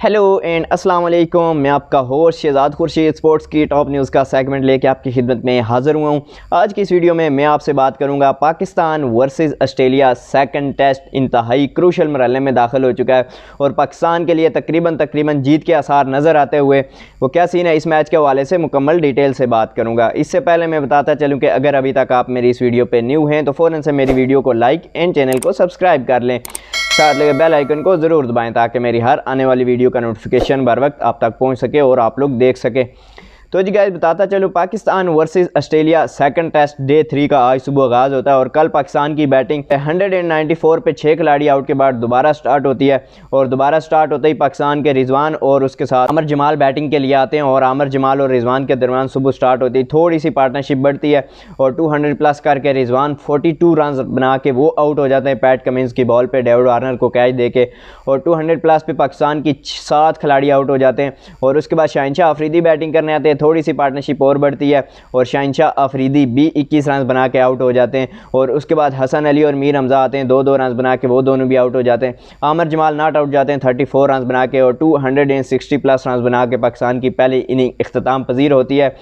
Hello and अस्सलाम वालेकुम। मैं आपका होस्ट शहजाद खुर्शीद स्पोर्ट्स की टॉप न्यूज़ का सेगमेंट लेके आपकी खिदमत में हाज़िर हुआ हूँ। आज की इस वीडियो में मैं आपसे बात करूँगा Pakistan versus Australia second test इंतहाई क्रूशल मरहले में दाखिल हो चुका है और पाकिस्तान के लिए तकरीबन जीत के आसार नज़र आते हुए वो क्या सीन है इस मैच के हवाले से मुकम्मल डिटेल से बात करूँगा। इससे पहले मैं बताता चलूँ कि अगर अभी तक आप मेरी इस वीडियो पर न्यू हैं तो फ़ौरन से मेरी वीडियो को लाइक एंड चैनल को सब्सक्राइब कर लें, साथ लगे बेल आइकन को ज़रूर दबाएं ताकि मेरी हर आने वाली वीडियो का नोटिफिकेशन बर वक्त आप तक पहुंच सके और आप लोग देख सकें। तो जी गाइस बताता चलो, Pakistan versus Australia second test day 3 का आज सुबह आगाज़ होता है और कल पाकिस्तान की बैटिंग 194 पे 6 खिलाड़ी आउट के बाद दोबारा स्टार्ट होती है और दोबारा स्टार्ट होते ही पाकिस्तान के रिजवान और उसके साथ आमिर जमाल बैटिंग के लिए आते हैं और आमिर जमाल और रिजवान के दरमियान सुबह स्टार्ट होती है, थोड़ी सी पार्टनरशिप बढ़ती है और 200 प्लस करके रिजवान 42 रन बना के वो आउट हो जाते हैं पैट कमिंस की बॉल पर डेविड वार्नर को कैच दे के और 200 प्लस पे पाकिस्तान की 7 खिलाड़ी आउट हो जाते हैं और उसके बाद शहनशाह अफरीदी बैटिंग करने आते हैं, थोड़ी सी पार्टनरशिप और बढ़ती है और शहनशाह अफरीदी भी 21 रन बना के आउट हो जाते हैं और उसके बाद हसन अली और मीर हमजा आते हैं, 2-2 रन बना के वो दोनों भी आउट हो जाते हैं। आमिर जमाल नॉट आउट जाते हैं 34 रन बना के और 260 प्लस रन बना के पाकिस्तान की पहली इनिंग इख्तिताम पजीर होती है।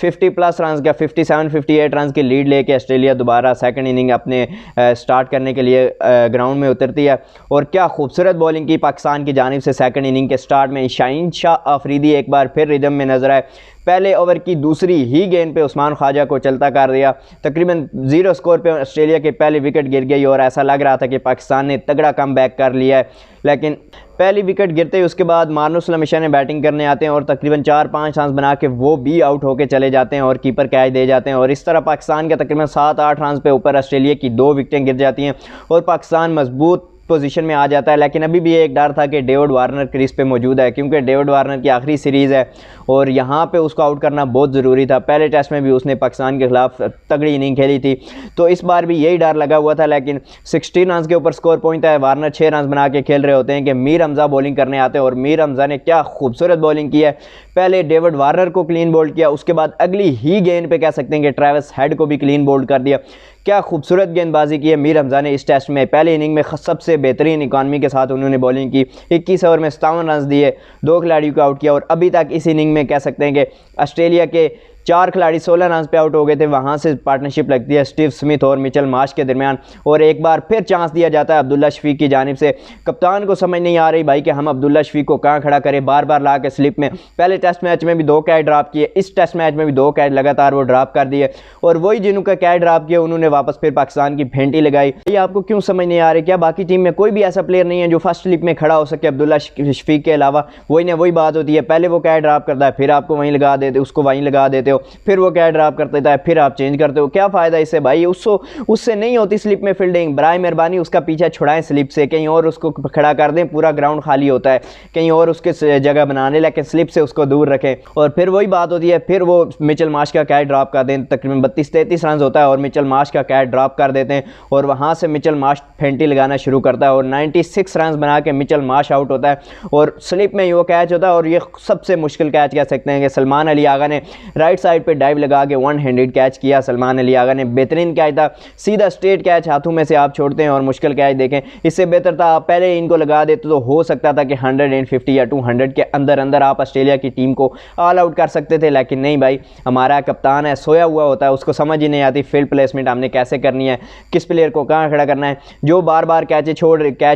50 प्लस रन का 57-58 रन की लीड लेके ऑस्ट्रेलिया दोबारा सेकंड इनिंग अपने स्टार्ट करने के लिए ग्राउंड में उतरती है और क्या खूबसूरत बॉलिंग की पाकिस्तान की जानिब से सेकंड इनिंग के स्टार्ट में। शहनशाह अफरीदी एक बार फिर रिदम में नजर आए, पहले ओवर की दूसरी ही गेंद पे उस्मान ख्वाजा को चलता कर दिया, तकरीबन 0 स्कोर पे ऑस्ट्रेलिया की पहली विकेट गिर गई और ऐसा लग रहा था कि पाकिस्तान ने तगड़ा कम बैक कर लिया है, लेकिन पहली विकेट गिरते ही उसके बाद मार्नुस लमिशा ने बैटिंग करने आते हैं और तकरीबन 4-5 रन बना के वो भी आउट होकर चले जाते हैं और कीपर कैच दे जाते हैं और इस तरह पाकिस्तान के तकरीबन 7-8 रन पे ऊपर ऑस्ट्रेलिया की 2 विकेटें गिर जाती हैं और पाकिस्तान मजबूत पोजीशन में आ जाता है। लेकिन अभी भी एक डर था कि डेविड वार्नर क्रीज पे मौजूद है क्योंकि डेविड वार्नर की आखिरी सीरीज़ है और यहाँ पे उसको आउट करना बहुत ज़रूरी था। पहले टेस्ट में भी उसने पाकिस्तान के खिलाफ तगड़ी इनिंग खेली थी तो इस बार भी यही डर लगा हुआ था, लेकिन 16 रन के ऊपर स्कोर पहुंचता है। वार्नर 6 रन बना के खेल रहे होते हैं कि मीर हमजा बॉलिंग करने आते हैं और मीर हमजा ने क्या खूबसूरत बॉलिंग की है। पहले डेविड वार्नर को क्लीन बोल्ड किया, उसके बाद अगली ही गेंद पे कह सकते हैं कि ट्रेविस हेड को भी क्लीन बोल्ड कर दिया। क्या खूबसूरत गेंदबाजी की है मीर हमजा ने इस टेस्ट में। पहले इनिंग में सबसे बेहतरीन इकॉनमी के साथ उन्होंने बॉलिंग की, 21 ओवर में 57 रन दिए, 2 खिलाड़ियों को आउट किया और अभी तक इस इनिंग में कह सकते हैं कि ऑस्ट्रेलिया के 4 खिलाड़ी 16 रन पे आउट हो गए थे। वहाँ से पार्टनरशिप लगती है स्टीव स्मिथ और मिचेल मार्श के दरमियान और एक बार फिर चांस दिया जाता है अब्दुल्ला शफीक की जानिब से। कप्तान को समझ नहीं आ रही भाई कि हम अब्दुल्ला शफीक को कहाँ खड़ा करें, बार बार ला के स्लिप में। पहले टेस्ट मैच में भी 2 कैच ड्रॉप किए, इस टेस्ट मैच में भी 2 कैच लगातार वो ड्रॉप कर दिए और वही जिन्होंने कैच ड्रॉप किए उन्होंने वापस फिर पाकिस्तान की फेंटी लगाई। ये आपको क्यों समझ नहीं आ रही? क्या बाकी टीम में कोई भी ऐसा प्लेयर नहीं है जो फर्स्ट स्लिप में खड़ा हो सके अब्दुल्ला शफीक के अलावा? वही ना वही बात होती है, पहले वो कैच ड्रॉप करता है फिर आपको वहीं लगा देते, उसको वहीं लगा देते हो, फिर वो कैच ड्रॉप कर देता है फिर आप चेंज करते हो। क्या फ़ायदा इससे भाई? उससे नहीं होती स्लिप में फील्डिंग। बराए मेहरबानी उसका पीछा छुड़ाएं स्लिप से, कहीं और उसको खड़ा कर दें, पूरा ग्राउंड खाली होता है, कहीं और उसके जगह बनाने, लेकिन स्लिप से उसको दूर रखें। और फिर वही बात होती है, फिर वो मिचेल मार्श का कैच ड्रॉप कर दें, तकरीबन 32-33 रन होता है और मिचेल मार्श का कैच ड्रॉप कर देते हैं और वहाँ से मिचेल मार्श फेंटी लगाना शुरू करता है और 96 रन बना के मिचेल मार्श आउट होता है और स्लिप में ही वो कैच होता है। और ये सबसे मुश्किल कैच कह सकते हैं कि सलमान अली आगा ने राइट साइड पर डाइव लगा के 1 हैंडेड कैच किया। सलमान अली आगा ने बेहतरीन कैच था, सीधा स्ट्रेट कैच हाथों में से आप छोड़ते हैं और मुश्किल कैच देखें। इससे बेहतर था आप पहले इनको लगा देते तो हो सकता था कि 150 या 200 के अंदर अंदर आप ऑस्ट्रेलिया की टीम को ऑल आउट कर सकते थे, लेकिन नहीं भाई, हमारा कप्तान है सोया हुआ होता है, उसको समझ ही नहीं आती फील्ड प्लेसमेंट हमने कैसे करनी है, किस प्लेयर को कहाँ खड़ा करना है। जो बार बार कैच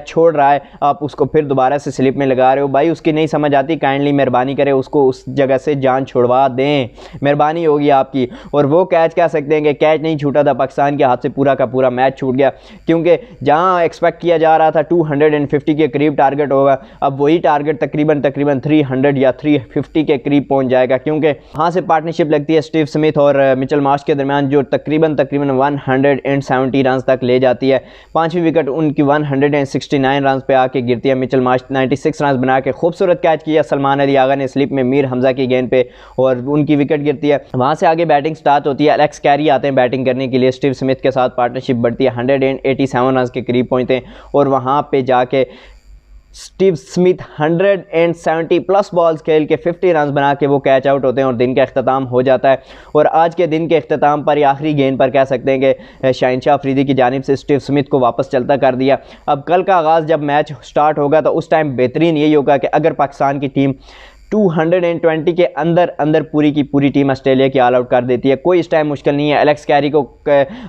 छोड़ रहा है आप उसको फिर दोबारा से स्लिप में लगा रहे हो, भाई उसकी नहीं समझ आती। काइंडली मेहरबानी करें उसको उस जगह से जान छुड़वा दें, मेहरबानी होगी आपकी। और वो कैच कह सकते हैं कि कैच नहीं छूटा था, पाकिस्तान के हाथ से पूरा का पूरा मैच छूट गया क्योंकि जहां एक्सपेक्ट किया जा रहा था 250 के करीब टारगेट होगा, अब वही टारगेट तकरीबन 300 या 350 के करीब पहुंच जाएगा क्योंकि वहां से पार्टनरशिप लगती है स्टीव स्मिथ और मिचेल मार्श के दरमियान जो तकरीबन 170 रन तक ले जाती है। 5वीं विकेट उनकी 169 रन पे आके गिरती है। मिचेल मार्श 96 रन बना के खूबसूरत कैच किया सलमान अली आगा ने स्लिप में मीर हमजा की गेंद पे और उनकी विकेट गिरती है। वहां से आगे बैटिंग स्टार्ट होती है, एलेक्स कैरी आते हैं बैटिंग करने के लिए, स्टीव स्मिथ के साथ पार्टनरशिप बढ़ती है, 187 रन के करीब पहुंचते हैं और वहां पे जाके स्टीव स्मिथ 170 प्लस बॉल्स खेल के 50 रन बना के वो कैच आउट होते हैं और दिन का अख्ताम हो जाता है। और आज के दिन के अख्ताम पर या आखिरी गेंद पर कह सकते हैं कि शाहिनशाह अफरीदी की जानिब से स्टीव स्मिथ को वापस चलता कर दिया। अब कल का आगाज़ जब मैच स्टार्ट होगा तो उस टाइम बेहतरीन यही होगा कि अगर पाकिस्तान की टीम 220 के अंदर पूरी की पूरी टीम ऑस्ट्रेलिया की ऑल आउट कर देती है। कोई इस टाइम मुश्किल नहीं है, एलेक्स कैरी को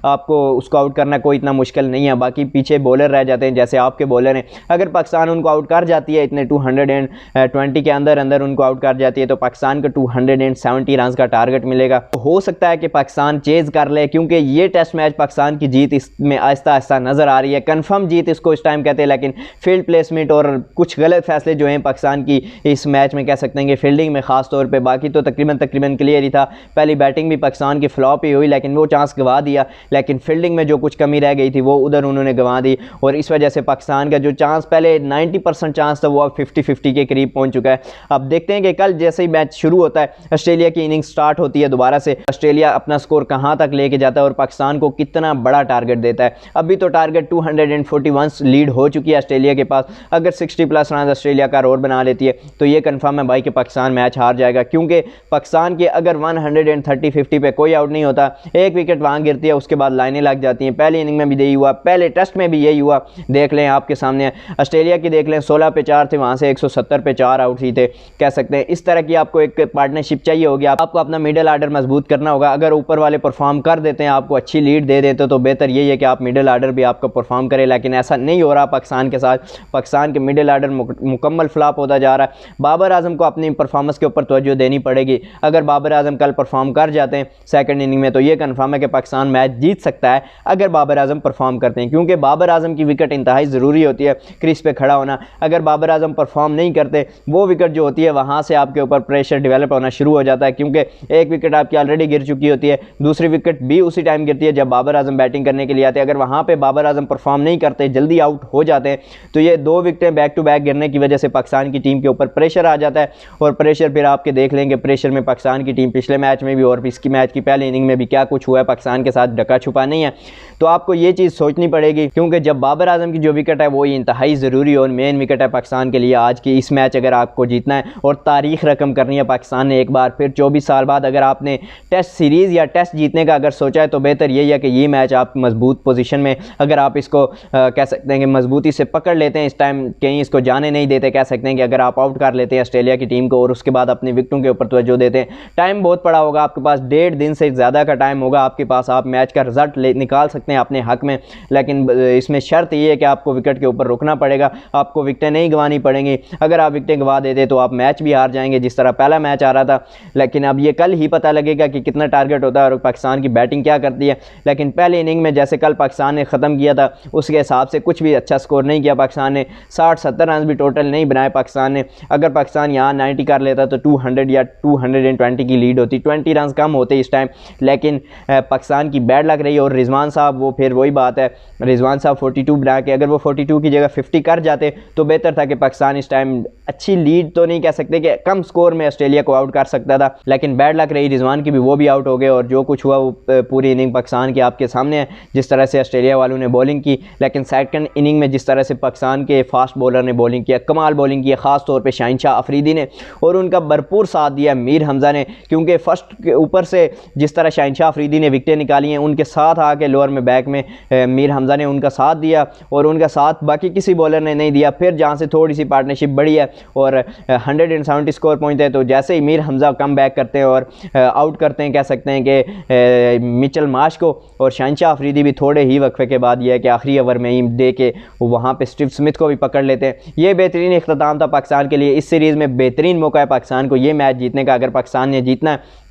आपको उसको आउट करना कोई इतना मुश्किल नहीं है। बाकी पीछे बॉलर रह जाते हैं जैसे आपके बॉलर हैं, अगर पाकिस्तान उनको आउट कर जाती है इतने 220 के अंदर उनको आउट कर जाती है तो पाकिस्तान को 270 रन का टारगेट मिलेगा। तो हो सकता है कि पाकिस्तान चेज़ कर ले, क्योंकि ये टेस्ट मैच पाकिस्तान की जीत इसमें आहिस्ता आहिस्ता नज़र आ रही है। कन्फर्म जीत इसको इस टाइम कहते हैं, लेकिन फील्ड प्लेसमेंट और कुछ गलत फैसले जो हैं पाकिस्तान की इस मैच में कह सकते हैं कि फील्डिंग में खास तौर पे, बाकी तो तकरीबन क्लियर ही था। पहली बैटिंग भी पाकिस्तान की फ्लॉप ही हुई, लेकिन वो चांस गवा दिया, लेकिन फील्डिंग में जो कुछ कमी रह गई थी वो उधर उन्होंने गंवा दी और इस वजह से पाकिस्तान का जो चांस पहले 90% चांस था वो अब 50-50 के करीब पहुंच चुका है। अब देखते हैं कि कल जैसे ही मैच शुरू होता है, ऑस्ट्रेलिया की इनिंग स्टार्ट होती है दोबारा से, ऑस्ट्रेलिया अपना स्कोर कहां तक लेके जाता है और पाकिस्तान को कितना बड़ा टारगेट देता है। अभी तो टारगेट 241 लीड हो चुकी है ऑस्ट्रेलिया के पास। अगर 60 प्लस रन ऑस्ट्रेलिया का और बना लेती है तो ये कन्फर्म है भाई कि पाकिस्तान मैच हार जाएगा, क्योंकि पाकिस्तान के अगर 130-50 पे कोई आउट नहीं होता, एक विकेट वहां गिरती है, उसके बाद लाइनें लग जाती हैं। पहली इनिंग में भी यही हुआ, पहले टेस्ट में भी यही हुआ। देख लें आपके सामने ऑस्ट्रेलिया की, देख लें 16 पे 4 थे, वहां से 170 पे 4 आउट ही थे। कह सकते हैं इस तरह की आपको एक पार्टनरशिप चाहिए होगी। आपको अपना मिडिल आर्डर मजबूत करना होगा। अगर ऊपर वाले परफॉर्म कर देते हैं, आपको अच्छी लीड दे देते तो बेहतर यही है कि आप मिडिल आर्डर भी आपका परफॉर्म करे, लेकिन ऐसा नहीं हो रहा पाकिस्तान के साथ। पाकिस्तान के मिडिल आर्डर मुकम्मल फ्लॉप होता जा रहा है। बाबर आजम को अपनी परफॉर्मेंस के ऊपर तवज्जो देनी पड़ेगी। अगर बाबर आजम कल परफॉर्म कर जाते हैं सेकंड इनिंग में तो ये कंफर्म है कि पाकिस्तान मैच जीत सकता है अगर बाबर आजम परफॉर्म करते हैं, क्योंकि बाबर आजम की विकेट इंतहाई ज़रूरी होती है क्रीज पे खड़ा होना। अगर बाबर आजम परफॉर्म नहीं करते, वो विकेट जो होती है वहाँ से आपके ऊपर प्रेशर डेवलप होना शुरू हो जाता है, क्योंकि एक विकेट आपकी ऑलरेडी गिर चुकी होती है, दूसरी विकेट भी उसी टाइम गिरती है जब बाबर आजम बैटिंग करने के लिए आते हैं। अगर वहाँ पर बाबर आजम परफॉर्म नहीं करते, जल्दी आउट हो जाते हैं, तो ये 2 विकेटें बैक टू बैक गिरने की वजह से पाकिस्तान की टीम के ऊपर प्रेशर आ जाता है। और प्रेशर फिर आपके देख लेंगे, प्रेशर में पाकिस्तान की टीम पिछले मैच में भी और इसकी मैच की पहली इनिंग में भी क्या कुछ हुआ है, पाकिस्तान के साथ ढका छुपा नहीं है। तो आपको ये चीज़ सोचनी पड़ेगी, क्योंकि जब बाबर आजम की जो विकेट है वो इंतहाई ज़रूरी और मेन विकेट है पाकिस्तान के लिए आज की इस मैच अगर आपको जीतना है और तारीख रकम करनी है पाकिस्तान ने एक बार फिर 24 साल बाद अगर आपने टेस्ट सीरीज़ या टेस्ट जीतने का अगर सोचा है तो बेहतर यही है कि ये मैच आप मजबूत पोजीशन में, अगर आप इसको कह सकते हैं कि मजबूती से पकड़ लेते हैं, इस टाइम कहीं इसको जाने नहीं देते, कह सकते हैं कि अगर आप आउट कर लेते हैं ऑस्ट्रेलिया की टीम को और उसके बाद अपने विकेटों के ऊपर तवज्जो देते हैं, टाइम बहुत पड़ा होगा आपके पास, 1.5 दिन से ज़्यादा का टाइम होगा आपके पास, आप मैच का रिजल्ट निकाल सकते हैं अपने हक में। लेकिन इसमें शर्त ये है कि आपको विकेट के ऊपर रुकना पड़ेगा, आपको विकेटें नहीं गंवानी पड़ेंगी। अगर आप विकेटें गंवा देते तो आप मैच भी हार जाएंगे जिस तरह पहला मैच आ रहा था। लेकिन अब ये कल ही पता लगेगा कि कितना टारगेट होता है और पाकिस्तान की बैटिंग क्या करती है। लेकिन पहले इनिंग में जैसे कल पाकिस्तान ने ख़त्म किया था उसके हिसाब से कुछ भी अच्छा स्कोर नहीं किया पाकिस्तान ने, 60-70 रन भी टोटल नहीं बनाए पाकिस्तान ने। अगर पाकिस्तान यहाँ 90 कर लेता तो 200 या 220 की लीड होती, 20 रन कम होते इस टाइम। लेकिन पाकिस्तान की बैड लग रही है और रिजवान साहब, वो फिर वही बात है, रिजवान साहब 42 बना के अगर वो 42 की जगह 50 कर जाते तो बेहतर था कि पाकिस्तान इस टाइम अच्छी लीड तो नहीं कह सकते कि कम स्कोर में ऑस्ट्रेलिया को आउट कर सकता था, लेकिन बैड लग रही रिजवान की भी, वो भी आउट हो गए। और जो कुछ हुआ वो पूरी इनिंग पाकिस्तान की आपके सामने है, जिस तरह से ऑस्ट्रेलिया वालों ने बॉलिंग की। लेकिन सेकंड इनिंग में जिस तरह से पाकिस्तान के फास्ट बॉलर ने बॉलिंग किया, कमाल बॉलिंग की, ख़ास तौर पर शाहिनशाह अफरीदी ने, और उनका भरपूर साथ दिया मीर हमज़ा ने, क्योंकि फर्स्ट के ऊपर से जिस तरह शाहिनशाह अफरीदी ने विकेटें निकाली हैं उनके साथ आके लोअर में बैक में मीर हमज़ा ने उनका साथ दिया और उनका साथ बाकी किसी बॉलर ने नहीं दिया। फिर जहाँ से थोड़ी सी पार्टनरशिप बढ़ी है और 170 स्कोर पहुँचते हैं, तो जैसे ही मीर हमज़ा कम बैक करते हैं और आउट करते हैं, कह सकते हैं कि मिचेल मार्श को, और शाहिनशाह अफरीदी भी थोड़े ही वक्फे के बाद यह है कि आखिरी ओवर में ही दे के वहाँ पे स्टीव स्मिथ को भी पकड़ लेते हैं। ये बेहतरीन इख्तिताम था पाकिस्तान के लिए। इस सीरीज़ में बेहतरीन मौका है पाकिस्तान को ये मैच जीतने का। अगर पाकिस्तान ने जीतना है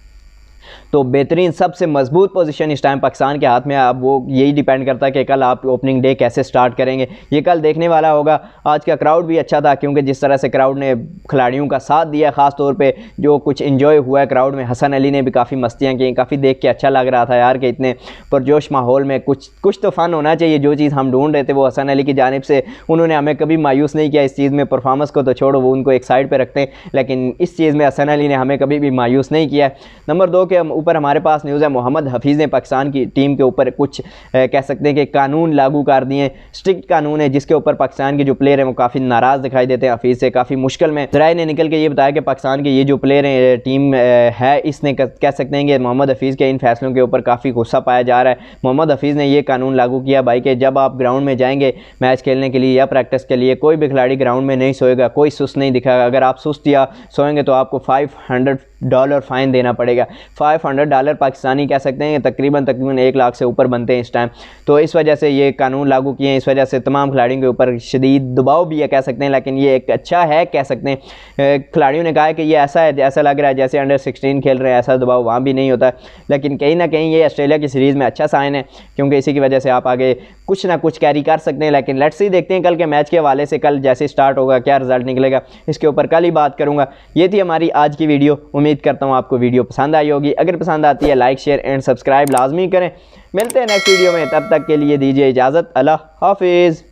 तो बेहतरीन सबसे मजबूत पोजीशन इस टाइम पाकिस्तान के हाथ में है। अब वो यही डिपेंड करता है कि कल आप ओपनिंग डे कैसे स्टार्ट करेंगे, ये कल देखने वाला होगा। आज का क्राउड भी अच्छा था, क्योंकि जिस तरह से क्राउड ने खिलाड़ियों का साथ दिया, ख़ास तौर पे जो कुछ इन्जॉय हुआ है क्राउड में। हसन अली ने भी काफ़ी मस्तियाँ की, काफ़ी देख के अच्छा लग रहा था यार कि इतने पुरजोश माहौल में कुछ तो फ़न होना चाहिए। जो चीज़ हम ढूंढ रहे थे वो हसन अली की जानिब से, उन्होंने हमें कभी मायूस नहीं किया इस चीज़ में। परफॉर्मेंस को तो छोड़ो, वो उनको एक साइड पर रखते हैं, लेकिन इस चीज़ में हसन अली ने हमें कभी भी मायूस नहीं किया। नंबर 2 के ऊपर हमारे पास न्यूज़ है, मोहम्मद हफीज़ ने पाकिस्तान की टीम के ऊपर कुछ कह सकते हैं कि कानून लागू कर दिए, स्ट्रिक्ट कानून है जिसके ऊपर पाकिस्तान के जो प्लेयर हैं वो काफ़ी नाराज़ दिखाई देते हैं हफीज़ से, काफ़ी मुश्किल में। ज़राए ने निकल के ये बताया कि पाकिस्तान के ये जो प्लेयर हैं, टीम है, इसने कह सकते हैं कि मोहम्मद हफीज़ के इन फैसलों के ऊपर काफ़ी गुस्सा पाया जा रहा है। मोहम्मद हफीज़ ने ये कानून लागू किया भाई कि जब आप ग्राउंड में जाएंगे मैच खेलने के लिए या प्रैक्टिस के लिए, कोई भी खिलाड़ी ग्राउंड में नहीं सोएगा, कोई सुस्त नहीं दिखाएगा। अगर आप सुस्त या सोएंगे तो आपको $500 फ़ाइन देना पड़ेगा। $500 पाकिस्तानी कह सकते हैं तकरीबन 1 लाख से ऊपर बनते हैं इस टाइम। तो इस वजह से ये कानून लागू किए हैं, इस वजह से तमाम खिलाड़ियों के ऊपर शदीद दबाव भी है कह सकते हैं, लेकिन ये एक अच्छा है कह सकते हैं। खिलाड़ियों ने कहा है कि ये ऐसा है, ऐसा लग रहा है जैसे अंडर 16 खेल रहे हैं, ऐसा दबाव वहाँ भी नहीं होता, लेकिन कहीं ना कहीं ये ऑस्ट्रेलिया की सीरीज़ में अच्छा साइन है, क्योंकि इसी की वजह से आप आगे कुछ ना कुछ कैरी कर सकते हैं। लेकिन लेट्स सी, देखते हैं कल के मैच के हवाले से, कल जैसे स्टार्ट होगा क्या रिजल्ट निकलेगा, इसके ऊपर कल ही बात करूंगा। ये थी हमारी आज की वीडियो, उम्मीद करता हूँ आपको वीडियो पसंद आई होगी। अगर पसंद आती है लाइक शेयर एंड सब्सक्राइब लाजमी करें। मिलते हैं नेक्स्ट वीडियो में, तब तक के लिए दीजिए इजाज़त। अल्लाह हाफिज़।